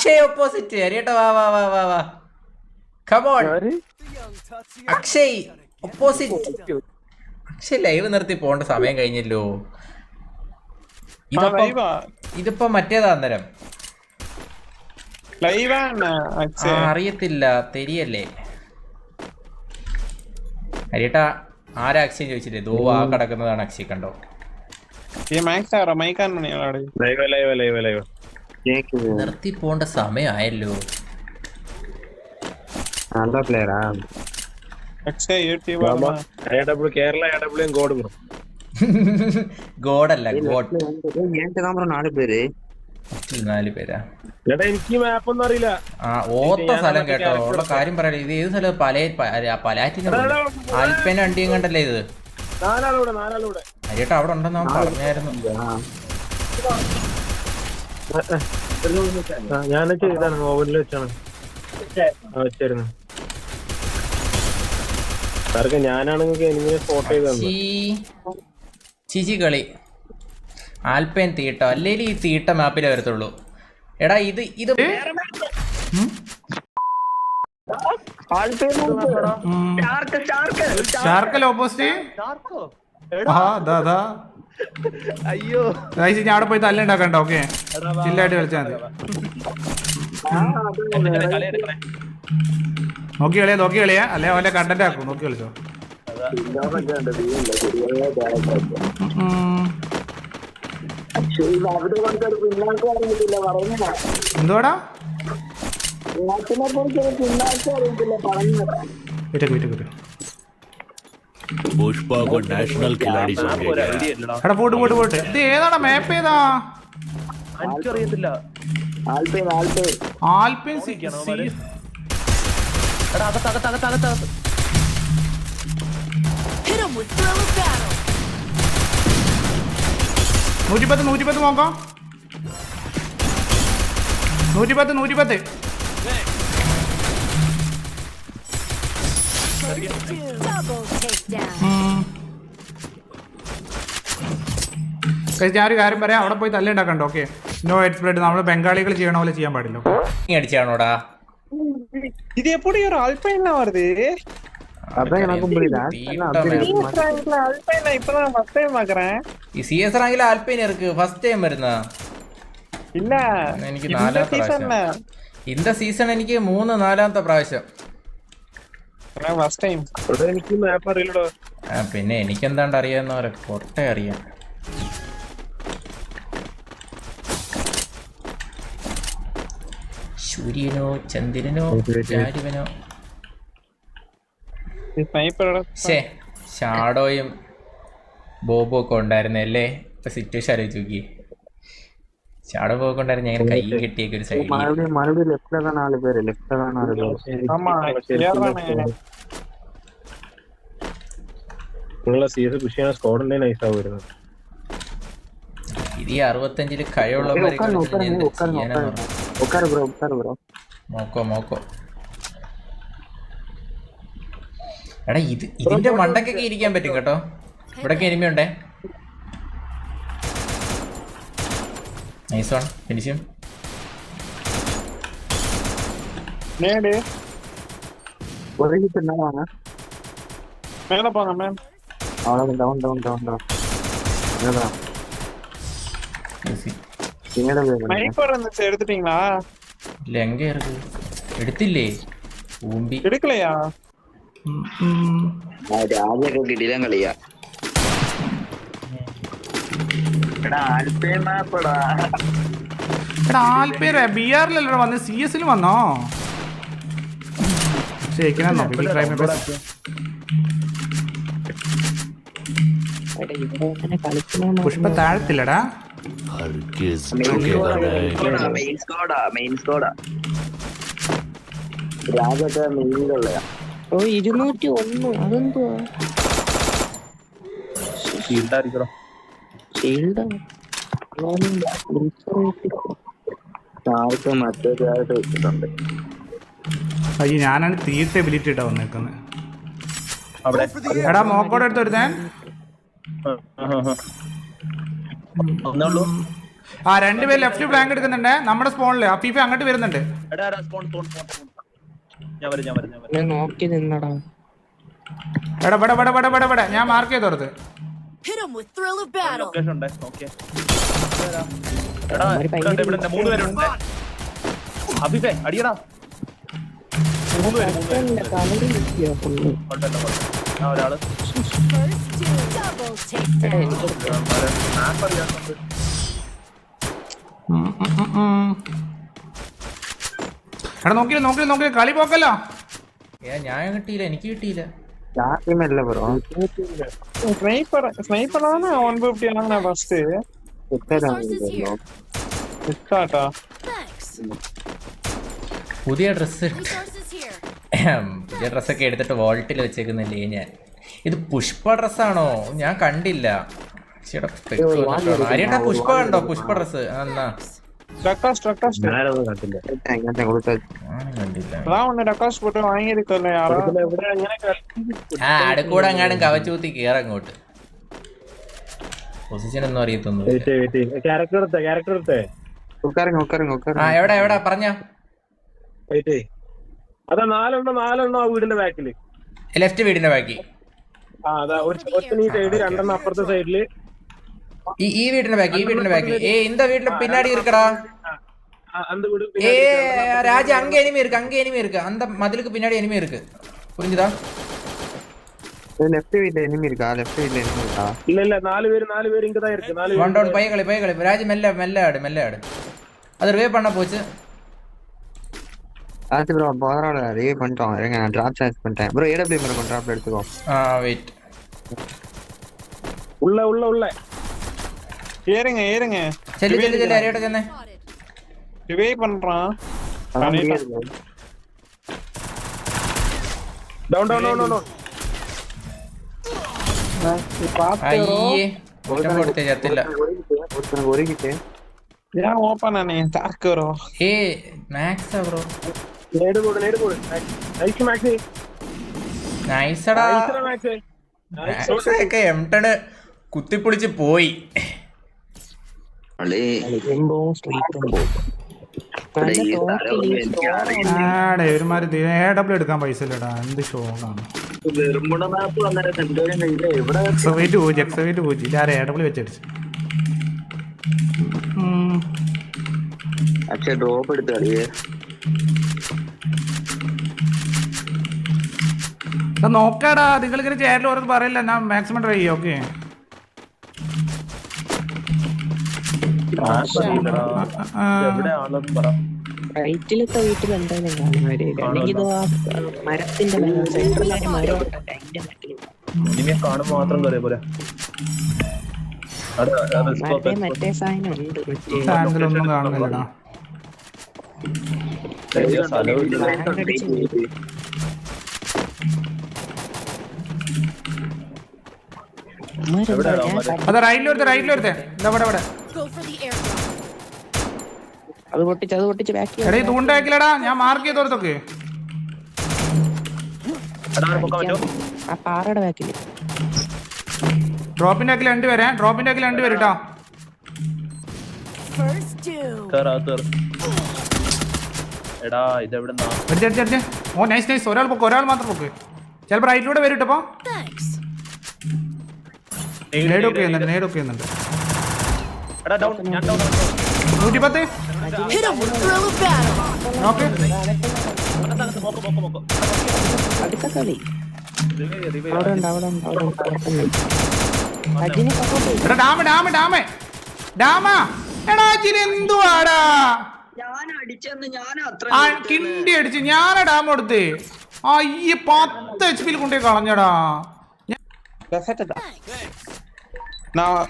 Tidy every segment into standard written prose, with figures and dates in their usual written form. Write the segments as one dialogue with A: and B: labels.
A: Akshay opposite അരിയട്ടെ. വാ വാ വാ വാ വാ, come on Akshay opposite. Akshay live നിർത്തി പോണ്ട സമയം കഴിഞ്ഞല്ലോ. ഇതിപ്പോ മറ്റേതാ അന്നേരം അറിയത്തില്ല, തെരിയല്ലേ അരിയട്ടാ. ആരാ അക്ഷയ് ചോദിച്ചില്ലേ? ദോ ആ കിടക്കുന്നതാണ് അക്ഷയ്, കണ്ടോ? നിർത്തി പോണ്ട സമയമായല്ലോ. ഗോഡല്ല, ഗോഡ്. 4 പേരാ.
B: എനിക്ക് മാപ്പൊന്നും അറിയില്ല.
A: ഓത്ത സ്ഥലം കേട്ടോ, ഉള്ള കാര്യം പറയാ. ഇത് ഏത് സ്ഥലം? പലാറ്റിന് ആൽപ്പേന വണ്ടിയും കണ്ടല്ലേ ഇത്? അരിയേട്ടാ അവിടെ ഉണ്ടെന്ന് അവൻ പറഞ്ഞായിരുന്നു.
B: ഞാനൊക്കെ ഇതാണ് ഓവനിൽ വെച്ചാണ് വെച്ചായിരുന്നു. ഞാനാണെങ്കിൽ എനിക്ക് സ്പോട്ട് ചെയ്തു.
A: ചിച്ചി കളി ആൽപ്പേൻ തീട്ട, അല്ലെങ്കിൽ ഈ തീട്ട മാപ്പിലേ വരത്തുള്ളൂ. എടാ ഇത്
C: അയ്യോ ഞാൻ അവിടെ പോയി തല്ലുണ്ടാക്കണ്ട. ഓക്കെ, ചില്ലായിട്ട് കളിച്ചാൽ മതി. നോക്കി കളിയാ അല്ലെ അവന്റെ കണ്ടന്റ് ആക്കും. നോക്കി കളിച്ചോ. എന്തുവാടാ? പോട്ട് ഇത് ഏതാടാ മാപ്പ്? ഏതാ?
D: എനിക്കറിയത്തില്ല.
C: ആൽപ്പിൻ 110 നോക്കാം. 110 ഞാനൊരു കാര്യം പറയാം, അവിടെ പോയി തല്ലുണ്ടാക്കണ്ടോ? Okay, no head spread. നമ്മള് ബംഗാളികൾ ചെയ്യണ പോലെ ചെയ്യാൻ പാടില്ല.
A: അടിച്ചാണോടാ
D: ഇത് എപ്പോഴും ആൽപ്പൈന വരുത്?
A: ഫസ്റ്റ് ടൈം വരുന്ന എനിക്ക് 4ാമത്തെ പ്രാവശ്യം. ഇന്ത സീസൺ എനിക്ക് 3-4ാമത്തെ പ്രാവശ്യം. പിന്നെ എനിക്കെന്താണ്ട് അറിയാവുന്ന പോലെ പൊട്ടേ അറിയാം. സൂര്യനോ ചന്ദ്രനോ രാജുവനോ. ഷാഡോയും ബോബും ഒക്കെ ഉണ്ടായിരുന്നല്ലേ? ഇപ്പൊ സിറ്റുവേഷൻ ആലോചിച്ച് നോക്കി. ഷാഡോ ബോബൊക്കെ ഉണ്ടായിരുന്നു. ഞാൻ കൈ കെട്ടിയൊക്കെ ഒരു സൈഡിൽ. ഇത് 65 കഴിവുള്ളവരെ മോക്കോ. എടാ ഇതിന്റെ മണ്ടക്കൊക്കെ ഇരിക്കാൻ പറ്റും കേട്ടോ. ഇവിടൊക്കെ എനിമയുണ്ടേ. Nice one, ഫിനിഷും.
D: എടുത്തിട്ടീங்களா?
A: இல்ல, எங்க இருக்கு? எடுத்தில்லே. ஊம்பி
D: எடுக்கலையா?
E: രാജൊക്കെ കിടിലം കളിയാ.
C: ബിആറിലല്ലോ വന്ന്, CS-ൽ വന്നോ? പുഷ്പ താഴത്തില്ലടാ.
E: രാജൊക്കെ മെയിനിലുള്ളയാ.
F: 201. അതെന്തുവാ?
E: മറ്റേതായിട്ട് വെച്ചിട്ടുണ്ട്.
C: അയ്യോ, ഞാനാണ് തീർത്ത എബിലിറ്റി ഇട്ടാ വന്നേക്കുന്നത്. എടാ മോക്കോടെ എടുത്ത് ഒരുത്താൻ. ആ 2 പേര് ലെഫ്റ്റ് ഫ്ലാങ്ക് എടുക്കുന്നുണ്ട് നമ്മുടെ സ്പോണില്. അഫീഫ അങ്ങോട്ട് വരുന്നുണ്ട്.
F: ഞാൻ നോക്കി നിന്നടാ.
C: എടാ ഞാൻ മാർക്ക് ചെയ്തോർത്ത്.
G: Hit him with thrill of battle.
D: അടിയടാ ഒരാള്
G: First two. Double takedown.
C: എടാ നോക്കി കളി പോക്കല്ലോ.
A: ഞാൻ കിട്ടിയില്ല, എനിക്ക് കിട്ടിയില്ല.
D: സ്നൈപ്പറാണ് 150 ആണ് ഫസ്റ്റ്
G: Resources here.
D: ഇഷ്ടാട്ടാ.
G: Thanks.
A: പുതിയ ഡ്രസ്സ്
G: Resources here.
A: പുതിയ ഡ്രസ്സൊക്കെ എടുത്തിട്ട് വോൾട്ടിൽ വെച്ചേക്കുന്നില്ലേ ഞാൻ. ഇത് പുഷ്പ ഡ്രസ്സാണോ? ഞാൻ കണ്ടില്ല. ആര്യേട്ടാ പുഷ്പ കണ്ടോ? പുഷ്പ ഡ്രസ്സ് എന്നാ
B: ഞാനൊന്നും കണ്ടില്ല.
A: കണ്ടില്ല.
D: പോട്ട് വാങ്ങിയിരിക്കല്ലേ യാറാ.
B: ഇവിടെ അങ്ങനെ
A: ആ അടുക്കൂടെ അങ്ങാടും കവച്ചൂത്തി കേറങ്ങോട്ട്. പൊസിഷൻ ഒന്നും അറിയത്തൊന്നും.
B: ക്യാരക്ടർ എടുത്തേ.
A: ആ എവിടെ പറഞ്ഞോ.
B: അതാ നാലെണ്ണോ ആ വീടിന്റെ ബാക്കില്.
A: ലെഫ്റ്റ് വീടിന്റെ ബാക്കി.
B: ആ അതാ ഒറ്റ സൈഡ്, 2 അപ്പുറത്തെ സൈഡില്.
A: ഈ വീടിന്റെ ബാക്കി. இந்த வீட்டுல பின்னாடி இருக்கடா.
B: அந்த வீடு
A: ராஜா அங்க எனிமி இருக்கு. அந்த மதிலுக்கு பின்னாடி எனிமி இருக்கு. புரிஞ்சுதா?
E: ലെഫ്റ്റ് വീട്ടിൽ എനിമി இருக்கா? ലെഫ്റ്റ് വീട്ടിൽ എനിമി இருக்கா?
B: இல்ல 4 பேர் இங்க தான் இருக்கு. 4
A: ஒன் டவுன் பைகளை ராஜ் மெல்ல ஆடு. அது ரிவே பண்ண போச்சு.
E: ஆச்சு ப்ரோ, பவரோட ரிவே பண்ணிட்டோம். இருங்க நான் டிராப் சார்ஜ் பண்ணிட்டேன். ப்ரோ ஏடபிள்யூ மேல டிராப் எடுத்துக்கோ.
A: வெயிட்.
B: உள்ள
D: ஏறுங்க
A: செல்லு அரியட்ட சென்னே.
D: ரிவே பண்றான்.
B: ഡൗൺ
A: അയ്യേ ഒറ്റ കൊടുത്തേ ചത്തില്ല.
E: ഒരുക്കിട്ട്
D: ഞാൻ ഓപ്പൺ ആണ് ചാർക്കറോ.
A: മാക്സ് ബ്രോ
B: നേട് കൂട് നൈസ് മാക്സ്.
A: നൈസടാ. ഒക്കെ എംടണ് കുത്തിപ്പൊളിച്ച് പോയി.
C: ഒരുമാതിരി AW എടുക്കാൻ പൈസ ഇല്ലടാ. എന്ത് ഷോക്കാണ്. AW വെച്ചടിച്ചു.
E: ഡ്രോപ്പ് എടുത്ത് കളിയേ
C: നോക്കാടാ. നിങ്ങളിങ്ങനെ ചേരിൽ ഓരോ പറയില്ല. ഞാൻ മാക്സിമം ട്രൈ ചെയ്യാം. ഓക്കെ
F: റൈറ്റിലത്തെ വീട്ടിൽ എന്തായാലും കാണുന്നവര്. അല്ലെങ്കിൽ മരത്തിന്റെ സെൻട്രലായിട്ട് മരം മറ്റേ സാധനം ഉണ്ട്.
C: സാധനത്തിലൊന്നും കാണുന്നില്ലടാ. അത് റൈറ്റിലൊരുത്തേ. ഇവിടെ
F: അത് പൊട്ടിച്ച് ബാക്കി
C: എടേ തൂണ്ടാക്കില്ലടാ. ഞാൻ മാർക്ക് ചെയ്തോർത്തൊക്കെ
F: ആ പാറയുടെ ബാക്കില്.
C: ഡ്രോപ്പിന്റെ ആക്കിൽ 2 പേരെ. കേട്ടോ.
G: First two.
C: ഓ നൈസ്. ഒരാൾ മാത്രം പൊക്ക്. ചിലപ്പോ റൈറ്റിലൂടെ വരും കേട്ടോ.
G: Thanks.
C: നേടൊക്കെ ചെയ്യുന്നുണ്ട്. 110.
G: Hit him with thrill of battle.
C: Okay
F: അടുത്ത കളി അവിടെ ഉണ്ട്. അജിനെ
C: എടാ ഡാമ എടാ അജിന് എന്തുവാടാ? കിണ്ടി അടിച്ച് ഞാനാ ഡാം കൊടുത്തേ. അയ്യ 10 HP കൊണ്ടേ കളഞ്ഞടാ.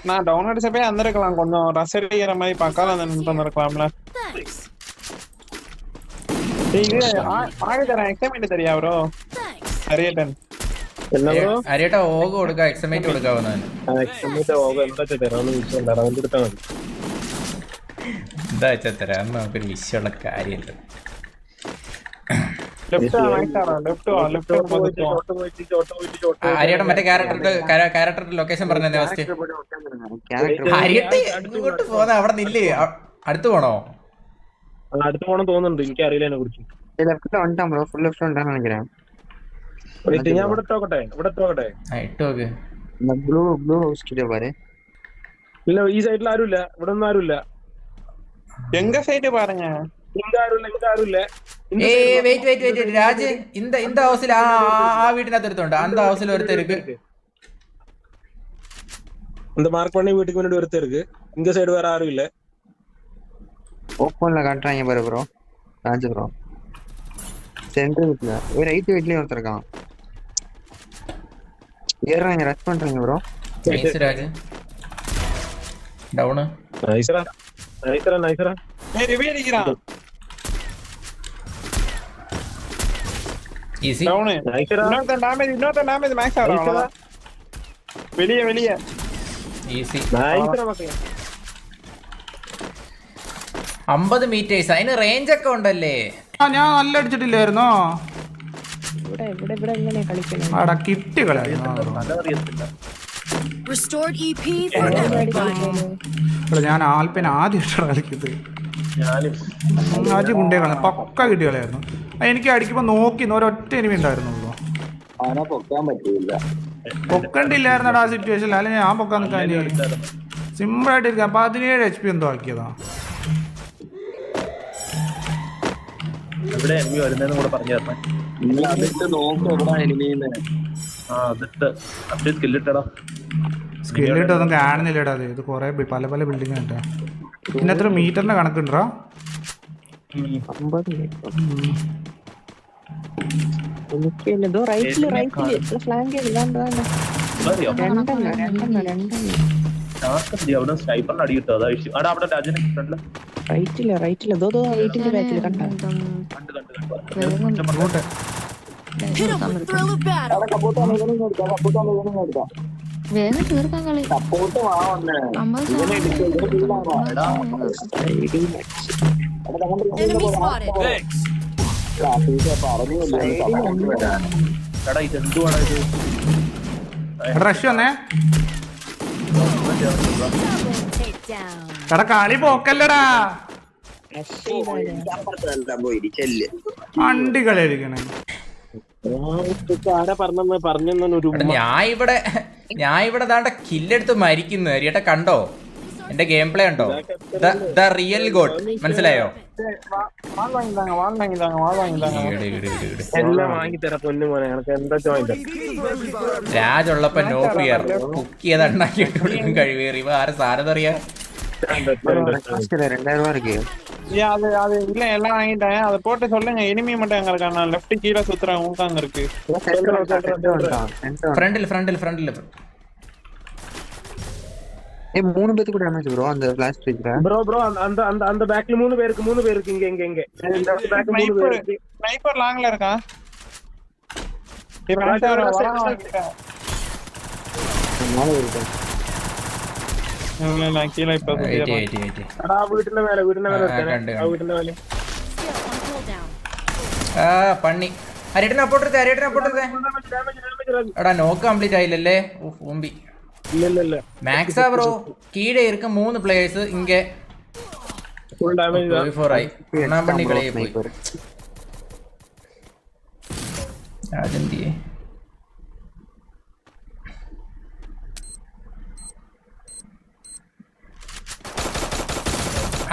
D: நான் டவுன் அடிச்சப்பே வந்திருக்கலாம். கொஞ்சம் ரஸ் அடிக்கிற மாதிரி பக்கால வந்திருக்கலாம்ல. இது ஆக தரேன். எக்ஸாமிட் தெரியா ப்ரோ? அரியட்டன்
A: അരിയേട്ടാ ഓഗ് കൊടുക്കാം. എക്സമേറ്റ് കൊടുക്കാവുന്ന എന്താ വെച്ചാ തരാം. നമുക്കൊരു വിഷയമുള്ള കാര്യമല്ല. ഹരിയേട്ടൻ മറ്റേ ക്യാരക്ടറുടെ ലൊക്കേഷൻ പറഞ്ഞേ ഫസ്റ്റ്. ഹരിയേട്ട് ഇങ്ങോട്ട് പോന്നെ, അവിടെ നില്ലേ, അടുത്ത് പോണോ?
B: അടുത്ത് പോണം തോന്നുന്നുണ്ട്, എനിക്ക് അറിയില്ല അതിനെ കുറിച്ച്. ഞാൻ ഇവിടെ ഇട്ടോക്കട്ടെ. ഇല്ല, ഈ സൈഡിൽ ആരുമില്ല, ഇവിടെ ഒന്നും ആരുമില്ല.
D: എങ്ക സൈഡ് പറഞ്ഞ
B: ഇங்க ആരുമില്ല.
A: വെയിറ്റ് രാജ്, இந்த ഹൗസിൽ ആ വീട്ടിനകത്ത് ഒരുത്തുണ്ട്. அந்த ഹൗസിൽ ഒരുത്തருக்கு
B: இந்த மார்க் பண்ணி வீட்டுக்கு முன்னாடி ஒருத்தர் இருக்கு. இங்க சைடு வேற யாரும் இல்ல.
E: ஓப்பன்ல காட்டுறாங்க பாரு ப்ரோ. ராஜ் ப்ரோ சென்டர் வீட்ல ஒரு ரைட் வீட்லயே ஒருத்தர் இருக்கான். ஏறாங்க, ரஷ் பண்றாங்க ப்ரோ.
A: Nice Raj, down.
B: நைஸ்ரா.
D: ஏய் ரிவே அடிக்குறான்.
A: Easy
D: down.
B: நைஸ்ரா.
D: இன்னொரு டேமேஜ் மேக்ஸ் ஆவறா. வெளிய
A: ഈസി.
B: നൈസ്രா മക്കളെ.
A: 50 മീറ്റേഴ്സ്, അതിന് റേഞ്ച് ഒക്കെ ഉണ്ടല്ലേ?
C: ഞാൻ നല്ല അടിച്ചിട്ടില്ലായിരുന്നോ?
F: ഇവിടെ എങ്ങനെയാ കളിക്കണേ?
C: ആടാ കിട്ടി കളയാ.
G: Restored EP for everybody.
C: ഇവിടെ ഞാൻ ആൽപ്പിനെ ആദ്യം ഇഷ്ടം കളിക്കുന്നത്. ആദ്യം കൊണ്ടേ കളഞ്ഞ പക്ക കിട്ടി കളയായിരുന്നു. എനിക്ക് അടിക്കുമ്പോ നോക്കി ഒരൊറ്റ എനിമി ഉണ്ടായിരുന്നുള്ളൂ. പൊക്കണ്ടില്ലായിരുന്നടാ ആ സിറ്റുവേഷനിൽ. അല്ലെങ്കിൽ ഞാൻ പൊക്കാൻ നിൽക്കാൻ സിമ്പിൾ ആയിട്ട് ഇരിക്കാം. 17 HP എന്തോ ആക്കിയതാ.
H: ഇവിടെ എനിമി വരുന്നതെന്ന് കൂടെ പറഞ്ഞു തരണം.
C: സ്കില്ലിട്ടൊന്നും കാണുന്നില്ലടാ. അത് ഇത് കൊറേ പല ബിൽഡിംഗ് ഉണ്ട്. പിന്നെ എത്ര മീറ്ററിന്റെ കണക്കുണ്ടാ?
F: 50 എനിക്കെന്തോ റൈറ്റില് ഫ്ലാങ്ക്
H: സ്നൈപ്പറിന് അടി കിട്ടും. അതാ വിഷയം. അവിടെ അവിടെ രാജന് ഫ്രണ്ടില്
F: റൈറ്റില് ദോ റൈറ്റിന്റെ ബാക്കിൽ കണ്ടോ?
G: Hit him with thrill of battle.
I: വേഗം തീർക്കാൻ കളി. 50
G: Enemy spotted.
H: എടാ ഇത് എന്തുവാണ് ഇത്?
C: റഷ് വന്നേ.
G: Double takedown.
C: എടാ കളി പോക്കല്ലടാ. അണ്ടി കളിയായിരിക്കണേ.
B: ആരാ പറഞ്ഞൊരു
A: ഞാൻ ഇവിടെ ദാണ്ട കില്ലെടുത്ത് മരിക്കുന്നു. ഹരിയേട്ട കണ്ടോ എന്റെ ഗെയിം പ്ലേ ഉണ്ടോ? ദ റിയൽ ഗോഡ്, മനസ്സിലായോ?
B: എല്ലാം വാങ്ങിത്തരാ പൊന്നു മോനെ. എനിക്ക് എന്താ ചോദിച്ചത്?
A: രാജ് ഉള്ളപ്പോ നോ ഫിയർ. കുക്ക് ചെയ്ത് ഉണ്ടാക്കിയിട്ട് കൊടുക്കും കഴിവേറി. ഇവ ആരെ സാരതറിയാ?
E: 2000 இருக்கு.
D: அது இல்ல எல்லாம் வாங்கிட்டேன். அதை போட்டு சொல்லுங்க. இனிமே மட்டும் எங்க இருக்கான்? நான் லெஃப்ட் கீழே சுத்துறேன். உங்க அங்க இருக்கு.
A: ഫ്രണ്ടിൽ
E: ஏய் 3 பேத்துக்கு டேமேஜ் ப்ரோ அந்த ஃபிளாஷ் ஸ்ட்ரைக்ல.
B: ப்ரோ அந்த பேக்ல 3 பேருக்கு இங்க இந்த பேக் 3 பேருக்கு.
D: ஸ்னைப்பர் லாங்ல இருக்கான். இவன் நான் கீழே இப்ப
B: എടാ വീട്ടിന്റെ മേലെ ആ വീട്ടിന്റെ മേലെ.
A: പണ്ണി. ഹരിയേട്ടനെ അപ്പോട്ടെ എടാ നോക്ക് കംപ്ലീറ്റ് ആയില്ലല്ലേ? ഓമ്പി
B: ഇല്ല
A: മാക്സാ ബ്രോ. കീഴെ ഇരിക്ക 3 പ്ലേയേഴ്സ് ഇങ്ങ
B: ഫുൾ ഡാമേജ്.
A: 4 ആയി. ഒന്നാം പണ്ണി കളിയെ പോയി. അതെന്തിയേ?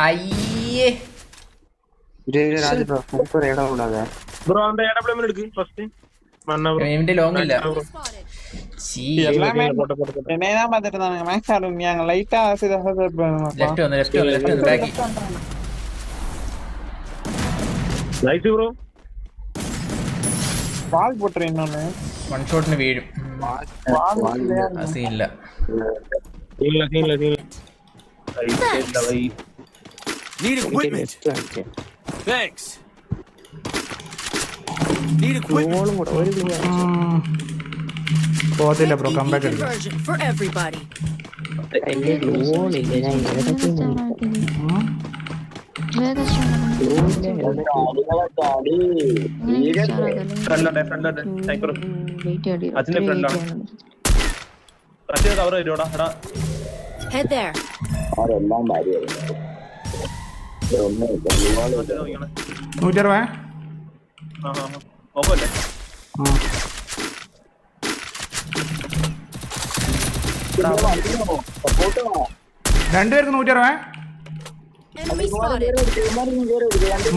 A: അയ്യേ
E: രാജ് ബ്രോ സൂപ്പർ ഏടാ ഉള്ളതാ
B: ബ്രോ. அந்த AWM எடுக்கு ஃபர்ஸ்ட். மண்ணா ப்ரோ.
A: ഇവന്റെ ലോങ് ഇല്ല.
D: எல்லாமே என்னதான் பார்த்துட்டு இருந்தாங்க. மேக்ஸ் ஆடுங்க லைட்டா
A: ലെഫ്റ്റ് വന്ന് ബാക്കി.
B: Nice bro.
D: வால் போட்டுறேன். இன்னொன்னு
A: വൺ ഷോട്ടിന് വീഴും. സീനില്ല.
H: Need equipment. Thanks. Need equipment.
C: പോകത്തില്ല ബ്രോ. കംബാക്ക് എടുക്കും.
G: Conversion for everybody.
I: വേഗം
H: ഫ്രണ്ടിലുണ്ട് ഫ്രണ്ടിലുണ്ട് സൈക്കിൾ അച്ഛന്റെ ഫ്രണ്ടിലാണ് അച്ഛൻ കവർ തരുമോടാ എടാ
G: Head there.
B: അതെല്ലാം ഭാര്യ
C: 160.
H: നോക്കല്ലേ
C: രണ്ടുപേർക്ക് 160.
G: Enemy spotted.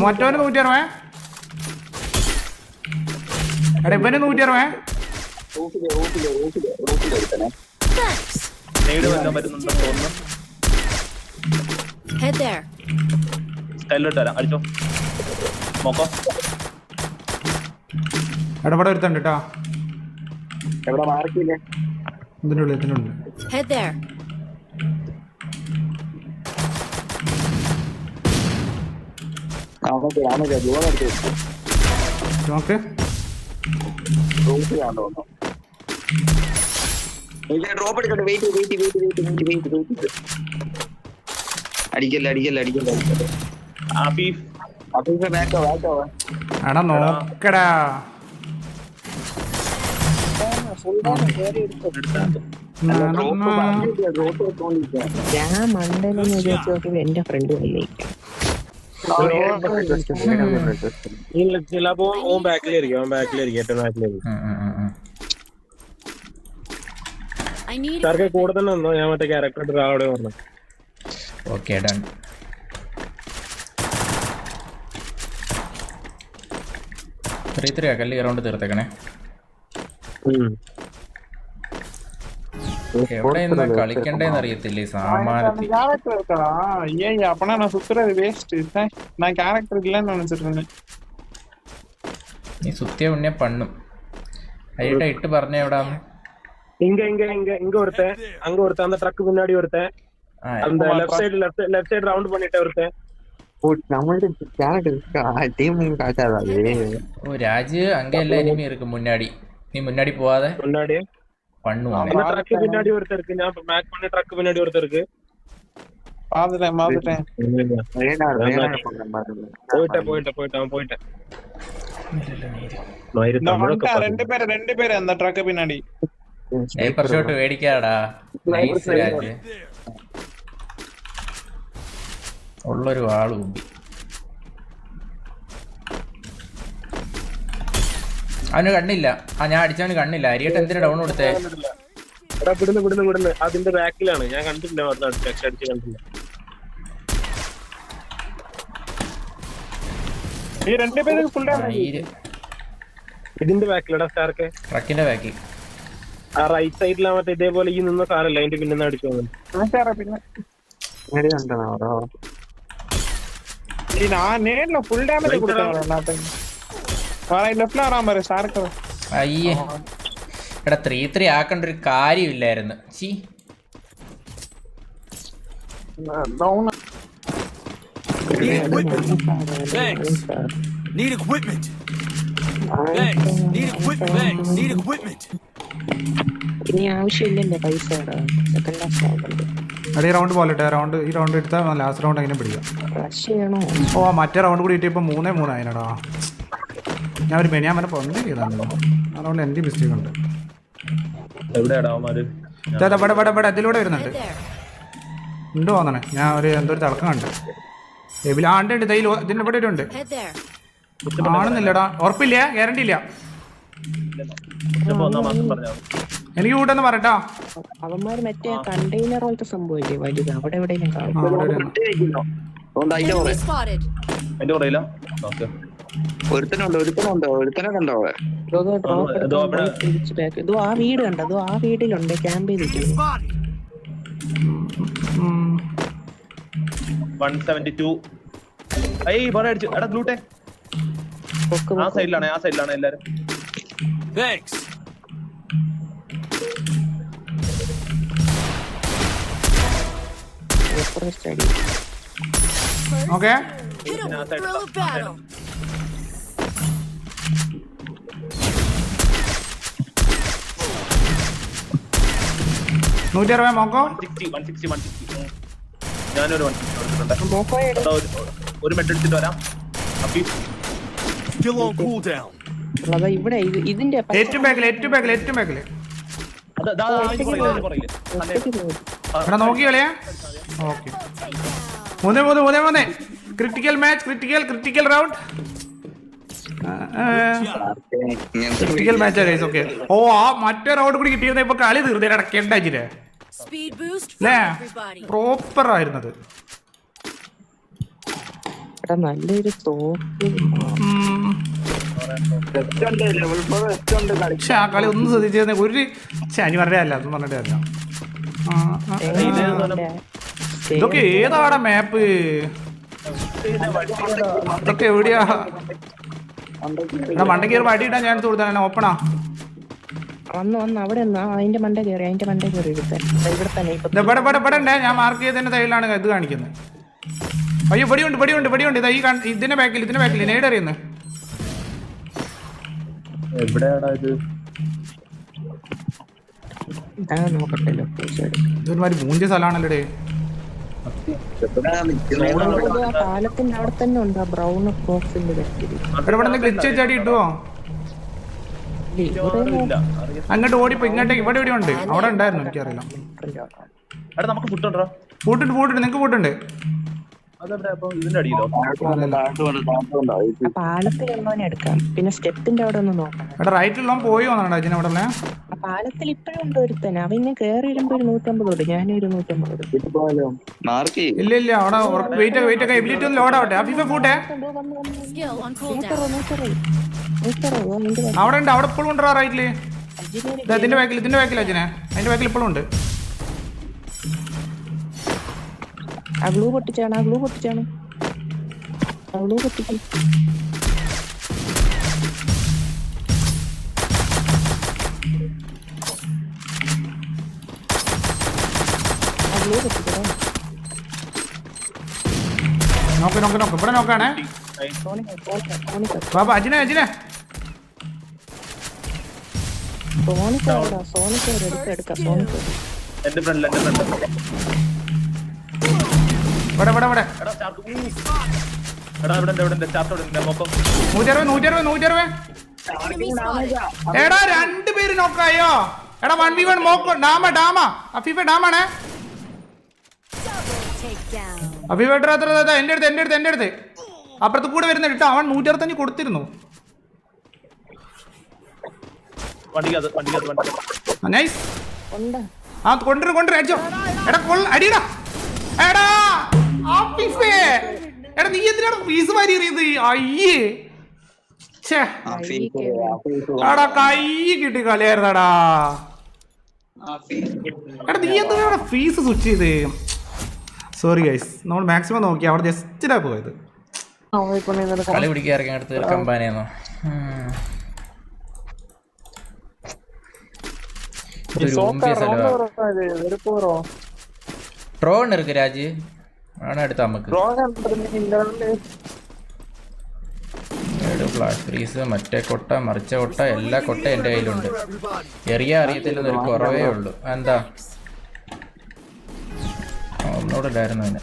C: മറ്റവന് 160. എടാ ഇവന് 160.
G: Thanks.
H: നേട് വല്ലതും വരുന്നുണ്ടെന്ന് തോന്നുന്നു.
G: Head there.
H: സ്റ്റൈലിട്ട് തരാം അടിച്ചോ നോക്കോ.
C: ഇടപെടെ വരുത്തുണ്ട് കേട്ടോ.
B: എവിടെ മാർക്കില്ലേ
C: ഇതിൻ്റെ ഉള്ളിൽ ഇതിൻ്റെ ഉള്ളിൽ.
G: Head there.
C: നോക്ക്
E: ഡ്രോപ്പ് എടുക്കട്ടെ. വെയിറ്റ് അടിക്കല്ല
H: ആഫീഫ്
C: എടാ നോക്കടാ.
F: ഞാൻ മണ്ടയിലൊന്നും വിചാരിച്ചു നോക്കിയത് എന്റെ ഫ്രണ്ട് വന്നിരിക്കാം.
B: ചിലപ്പോ ഓൻ ബാക്കിലായിരിക്കും ഏറ്റവും ബാക്കിലായിരിക്കും.
G: I need.
B: സാർക്ക് കൂടെ തന്നെ വന്നോ, ഞാൻ മറ്റേ ക്യാരക്ടർ അവിടെ പറഞ്ഞു.
A: Okay done. ഇത്രയാ കല്ല് കയറോണ്ട് തീർത്തേക്കണേ. എവിടെ നിന്ന് കളിക്കണ്ടേന്ന് അറിയത്തില്ല ഈ സാമാനത്തിൽ.
D: அப்பனா நான் சுத்துறது வேஸ்ட். நான் கேரக்டர் இல்லன்னு நினைச்சிருக்கேன்.
A: നീ സുത്തിയ ഉണ്ണിയെ പണ്ണും അയ്യട്ട ഇട്ട് പറഞ്ഞ എവിടാന്ന്.
B: இங்க ஒருத்தன், அங்க ஒருத்தன், அந்த ட்ரக் முன்னாடி ஒருத்தன், அந்த லெஃப்ட் சைடு ரவுண்ட் பண்ணிட்ட ஒருத்தன்.
A: ஓ ராஜு அங்க எல்லா இனிமே இருக்கு முன்னாடி. நீ முன்னாடி போகாத
B: முன்னாடி
A: பண்ணுவாங்க.
B: அந்த ட்ரக் பின்னாடி ஒருத்தர் இருக்கு. நான் மேக் பண்ண ட்ரக் பின்னாடி ஒருத்தர் இருக்கு.
D: பாத்துட்டேன்
B: போயிட்டேன்.
D: ரெண்டு பேர் அந்த ட்ரக் பின்னாடி.
A: സ്നൈപ്പർ ഷോട്ട് മേടിക്കാടാ. നൈസ് രാജ്. ഉള്ളൊരു ആള് മുമ്പി. അവന് കണ്ണില്ല. ഞാൻ അടിച്ചവന് കണ്ണില്ല. അരിയട്ട് എന്തിനാ ഡൗൺ കൊടുത്തേ?
B: വിടുന്നു അതിന്റെ ബാക്കിലാണ്. ഞാൻ കണ്ടില്ല, അടിച്ച് കണ്ടില്ല.
D: ഈ രണ്ടുപേരും ഫുൾ
B: ഇതിന്റെ ബാക്കിലടാ സ്റ്റാർക്ക്.
A: ട്രക്കിന്റെ ബാക്കി
B: ആ റൈറ്റ് സൈഡിലാ മറ്റേ ഇതേപോലെ ഈ നിന്ന സാറല്ല അതിന്റെ പിന്നെ അടിച്ചു വന്നു.
D: நான் நேர்ல ஃபுல் டேமேஜ் கொடுத்தேன். நான் லெஃப்ட்ல வராம பாரு ஸ்டார்க்கு.
A: അയ്യേ എടാ 3-3 ആക്കേണ്ട ഒരു കാര്യമില്ലായിരുന്നു. ചീ
D: down.
H: Need equipment. Thanks. Need equipment.
F: ഇനി ആവശ്യമില്ലല്ലോ പൈസ. സെക്കൻഡ് ലാസ്റ്റ് ആവുന്നുണ്ട്.
C: അടി റൗണ്ട് പോലട്ടെ. ഈ റൗണ്ട് എടുത്താൽ ലാസ്റ്റ് റൗണ്ട് എങ്ങനെ പിടിക്കാം.
F: റഷ് ചെയ്യണോ?
C: ഓ മറ്റേ റൗണ്ട് കൂടി ഇട്ടിപ്പോൾ 3-3 ആയിനടാ. ഞാൻ ഒരു ബെനിയാമനെ പൊന്തി ചെയ്താണല്ലോ. ആ റൗണ്ട് എൻ്റെ മിസ്റ്റേക്ക് ഉണ്ട്. ഇവിടെ ഇതിലൂടെ വരുന്നുണ്ട്. ഉണ്ട് തോന്നണേ. ഞാൻ എന്തോ ഒരു തിളക്കം കണ്ട്. ആണ്ട് ഉണ്ട്. ഇതിൻ്റെ ഇവിടെ ഉണ്ട്. ആണെന്നില്ലടാ. ഉറപ്പില്ല, ഗ്യാരണ്ടി ഇല്ല. എനിക്ക് കൂട്ടെന്ന് പറയട്ടാ.
F: അവന്മാര് മറ്റേ കണ്ടെയ്നർ പോലത്തെ സംഭവമില്ലേ വലുത്, അവിടെ എവിടെയെങ്കിലും കാണും.
G: Enemy spotted.
E: ഒരുത്തനെ കണ്ടോ?
F: ഇതോ ആ വീട് കണ്ടോ? അതോ ആ വീട്ടിലുണ്ട് ക്യാമ്പ് ചെയ്തിരിക്കുന്നു.
H: 172. എടാ ഗ്ലൂട്ടെ ആ സൈഡിലാണ് എല്ലാരും. Thanks.
C: Okay
G: Hit him with thrill of battle.
C: മോക്കോ
H: 160. ഞാനൊരു 160 കൊടുത്തിട്ടുണ്ട്. ഒരു മെഡ് എടുത്തിട്ട് വരാം.
F: അതാ ഇവിടെ ഇതിന്റെ
C: ഏറ്റവും ബാക്കിൽ എടാ നോക്കി കളിയാ. Okay 3 critical match, critical round, critical മാച്ചാ ഗൈസ്. ഓക്കെ ഓ ആ മറ്റേ റൗണ്ട് കൂടി കിട്ടിയിരുന്ന ഇപ്പൊ കളി തീർന്നേടാ കെണ്ടാച്ചില്ലേ
G: Speed boost for
C: അല്ലേ?
G: everybody.
C: പ്രോപ്പർ ആയിരുന്നത്.
F: നല്ലൊരു തോക്ക്.
C: പക്ഷെ ആ കളി ഒന്ന് ശ്രദ്ധിച്ചിരുന്ന ഒരു ശനി പറഞ്ഞല്ല അതൊന്നും പറഞ്ഞിട്ടല്ല. ഇതൊക്കെ ഏതാടാ മാപ്പ്? ഇതൊക്കെ എവിടെയാ? മണ്ടയ്ക്ക് ഒരു വടി ഇടാൻ ചാൻസ് കൊടുത്താൽ ഓപ്പണാ.
F: വന്ന് അവിടെ അതിന്റെ മണ്ട കയറി ഇവിടെ തന്നെ
C: ഇവിടെ ഉണ്ട്. ഞാൻ മാർക്ക് ചെയ്തതിന്റെ സൈഡിലാണ് ഇത് കാണിക്കുന്നത്. അയ്യോ പടിയുണ്ട് ഇതാ ഇതിന്റെ ബാക്കിൽ നേട് അറിയുന്നു. ഇതൊരുമാതിരി മൂഞ്ച സ്ഥലമാണല്ലേ.
F: പാലത്തിന്റെ അവിടെ തന്നെ ഉണ്ട് ആ ബ്രൗൺ ബോക്സിന്റെ
C: ഇവിടെ ഗ്ലിച്ച് ചടി ഇട്ടുവോ? അങ്ങോട്ട് ഓടിപ്പോ ഇങ്ങോട്ടേക്ക്. ഇവിടെ ഉണ്ട്. അവിടെ ഉണ്ടായിരുന്നു എനിക്കറിയില്ല.
H: നമുക്ക് ഫുഡുണ്ടോ?
C: ഫുഡുണ്ട് നിങ്ങക്ക് ഫുഡുണ്ട്.
F: പാലത്തിലുള്ളവനെ എടുക്കാം. പിന്നെ സ്റ്റെപ്പിന്റെ അവിടെ ഒന്ന് നോക്കാം.
C: ഇവിടെ റൈറ്റിലുള്ള പോയി വന്നാണ് അജിനെ അവിടെ.
F: പാലത്തിൽ ഇപ്പഴും ഉണ്ട് ഒരുത്തന്നെ. അവ ഇങ്ങനെ കേറി വരുമ്പോ ഒരു 150 കൊടുക്കും. ഞാനൊരു 150
C: ഇല്ല അവിടെ വെയിറ്റ് ഒക്കെ എബിലിറ്റി ഒന്ന് ലോഡ് ആവട്ടെ. Afeefa ഫുഡേ
G: Skill on cooldown.
C: അവിടെ ഉണ്ട്. അവിടെ ഇപ്പോഴും ഉണ്ടോ റൈറ്റില്? ഇതിന്റെ ബാക്കിൽ അജിനെ അതിന്റെ ബാക്കിൽ ഇപ്പോഴും ഉണ്ട്.
F: ആ ഗ്ലൂ പൊട്ടിച്ചാണ്. പൊട്ടിക്കും.
C: നോക്ക് ഇവിടെ നോക്കാണേ. ബാബാ അജിനെ
F: എടുക്കാം.
H: എന്റെ ഫ്രണ്ട്
C: ഇവിടെ 160.
G: Enemy spotted.
C: എടാ 2 പേര് നോക്കായോ? എടാ 1v1 മോക്കോ. ഡാമ അഫീഫ ഡാമാണേ.
G: Takedown.
C: അഫീഫ എന്റെ അടുത്ത് അപ്പുറത്ത് കൂടെ വരുന്ന കേട്ടോ. അവൻ 165 കൊടുത്തിരുന്നു. നൈസ്. ആ കൊണ്ടുവരും അടിച്ചോ. എടാ അടിയടാ. എടാ അഫീഫേ എടാ നീ എന്തിനാണ് ഫീസ് വാരി എറിയത്? അയ്യേ എടാ കൈ കിട്ടി കളിയായിരുന്നടാ. എടാ നീ എന്തിനാണ് ഫീസ് സ്വിച്ച് ചെയ്ത്? സോറി ഗൈസ്, നമ്മൾ മാക്സിമം നോക്കി അവിടെ ജസ്റ്റിലാ പോയത്.
A: കളി പിടിക്കാറൊക്കെ അടുത്ത് കമ്പാനിയാണോ? ட்ரோன் இருக்கு ராஜு, வேணா எடுத்து நமக்கு ഫ്ലാഷ് ഫ്രീസ് മറ്റേ കൊട്ട മറിച്ച കൊട്ട എല്ലാ കൊട്ട എൻ്റെ കയ്യിലുണ്ട്. എറിയാൻ അറിയത്തില്ലെന്നൊരു കുറവേ ഉള്ളൂ. എന്താ ഒന്നുകൂടെ ഇല്ലായിരുന്നു അതിന്.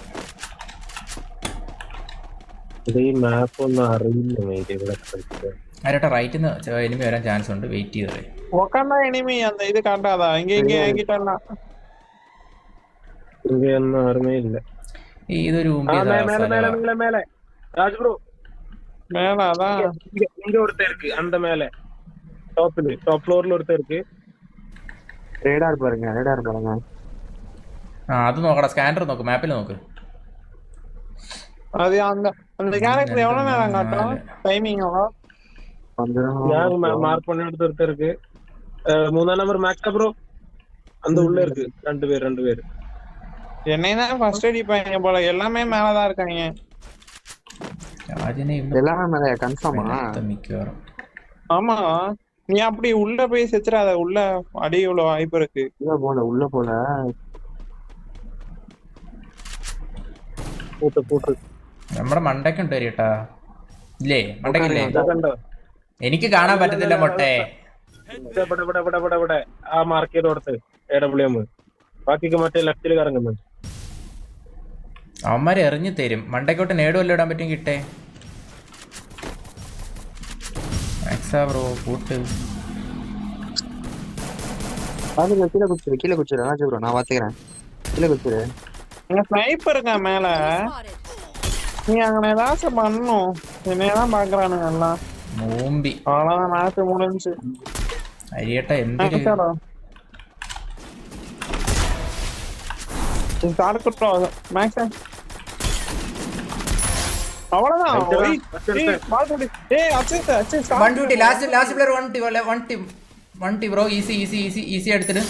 A: ആരട്ടെ റൈറ്റിൽ നിന്ന് എനിമി വരാൻ ചാൻസ് ഉണ്ട്. വെയിറ്റ് ചെയ്തേ.
D: ഇത് കണ്ടാതാ
A: ഇതൊരു
B: அந்த மேல டாப் ஃப்ளோர்ல ஒருத்தர் இருக்கு.
E: ரேடார் பாருங்க.
A: അത് നോക്കടാ, സ്കാനർ നോക്ക്, മാപ്പിൽ നോക്ക്.
D: அது அந்த அந்த கேரக்டர் எவ்வளவு நேரம் காட்டும் டைமிங்?
B: ഞാൻ മാർക്ക് பண்ண ஒருத்தர் இருக்கு. 3ஆம் நம்பர் மேக்ஸ் ப்ரோ அந்த உள்ள இருக்கு. ரெண்டு பேர்
D: என்னைதான் ஃபர்ஸ்ட் அடிப்பாங்க போல. எல்லாமே மேலதான் இருக்காங்க.
E: எல்லாமே மேல கன்ஃபார்மா?
D: ஆமா, நீ அப்படி உள்ள போய் செத்துறாத. உள்ள அடி இவ்வளவு வாய்ப்பு இருக்கு.
E: உள்ள போல
A: നമ്മുടെ മണ്ടയ്ക്കുണ്ട് കേട്ടാ. ഇല്ലേ മണ്ടയ്ക്കില്ലേ? എനിക്ക് കാണാൻ പറ്റത്തില്ല മൊട്ടെ.
B: ആ മാർക്ക് ചെയ്ത് കൊടുത്ത് AWM ബാക്കിക്ക് മറ്റേ ലെഫ്റ്റിൽ കറങ്ങുന്നു.
A: അവന്മാരെ എറിഞ്ഞു തരും. മണ്ടയ്ക്കോട്ട് നേടുവല്ലോ ഇടാൻ പറ്റും കിട്ടേ. മാക്സാ ബ്രോ കൂട്ട്.
E: கீழே குச்சிரு ராஜு ப்ரோ நான் பாத்துக்கிறேன். கீழே குச்சிரு.
D: இங்க ஸ்னைப்பர் இருக்கான் மேல. நீ அங்க ஏதாச்சும் பண்ணணும். என்னையதான் பாக்குறானுங்க எல்லாம்.
A: மூம்பி
D: அவ்வளவுதான் மேட்ச் முடிஞ்சு.
A: അരിയേട്ടാ എന്തൊരു
D: மேக்ஸ் அவ்வளவுதான்.
A: One duty last player one T bro. Easy എടുത്തിട്ട്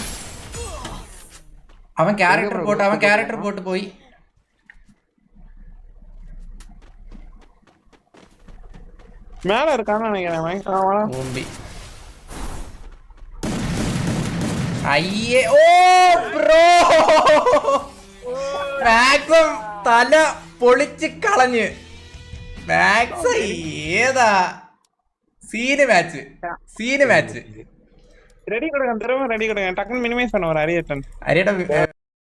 A: അവൻ ക്യാരക്ടർ പോട്ട് പോയി.
D: மேல இருக்கான்னு நினைக்கிறேன்.
A: മൂമ്പി അയ്യേ. ഓ ബ്രോ മാക്സും തല പൊളിച്ച് കളഞ്ഞ്. മാക്സ് ഏതാ സീന് മാച്ച്.
D: ரெடி கொடுங்க, திரும்ப ரெடி கொடுங்க. டக்குன்னு மினிமைஸ் பண்ண ஒரு அரியட்டன்.
A: അരിയേട്ടാ